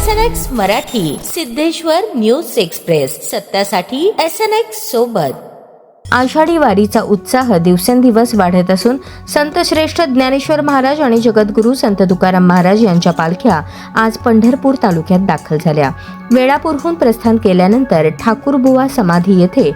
SNX Marathi, Siddheshwar news express, सत्यासाठी SNX सोबत। आषाढी वारीचा उत्साह दिवसेंदिवस वाढत असून संत श्रेष्ठ ज्ञानेश्वर महाराज आणि जगद्गुरू संत तुकाराम महाराज यांच्या पालख्या आज पंढरपूर तालुक्यात दाखल झाल्या। वेळापूरहून प्रस्थान केल्यानंतर ठाकूरबुवा समाधी येथे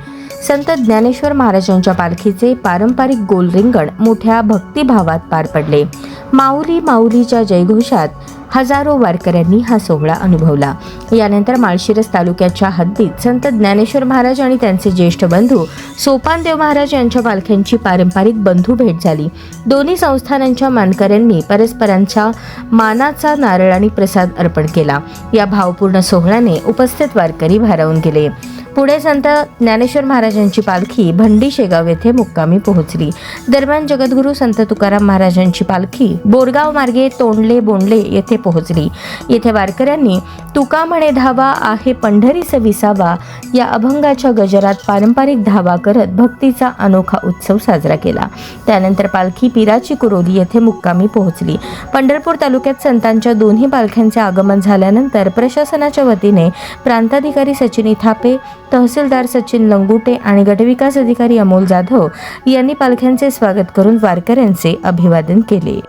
संत ज्ञानेश्वर महाराजांच्या पालखीचे पारंपरिक गोल रिंगण मोठ्या भक्तिभावात पार पडले। माऊली माऊलीच्या जयघोषात हजारो वारकऱ्यांनी हा सोहळा अनुभवला। यानंतर माळशिरस तालुक्याच्या हद्दीत संत ज्ञानेश्वर महाराज आणि त्यांचे ज्येष्ठ बंधू सोपानदेव महाराज यांच्या पालख्यांची पारंपरिक बंधू भेट झाली। दोन्ही संस्थानांच्या मानकऱ्यांनी परस्परांच्या मानाचा नारळ आणि प्रसाद अर्पण केला। या भावपूर्ण सोहळ्याने उपस्थित वारकरी भारावून गेले। पुढे संत ज्ञानेश्वर महाराजांची पालखी भंडी शेगाव येथे मुक्कामी पोहोचली। दरम्यान जगद्गुरू संत तुकाराम महाराजांची पालखी बोरगाव मार्गे तोंडले बोंडले येथे पोहोचली। येथे वारकऱ्यांनी तुका म्हणे धावा आहे पंढरीस विसावा या अभंगाच्या गजरात पारंपरिक धावा करत भक्तीचा अनोखा उत्सव साजरा केला। त्यानंतर पालखी पिराची कुरोली येथे मुक्कामी पोहोचली। पंढरपूर तालुक्यात संतांच्या दोन्ही पालख्यांचे आगमन झाल्यानंतर प्रशासनाच्या वतीने प्रांताधिकारी सचिन थापे, तहसीलदार सचिन लंगुटे आणि गटविकास अधिकारी अमोल जाधव यांनी पालख्यांचे स्वागत करून वारकऱ्यांचे अभिवादन केले।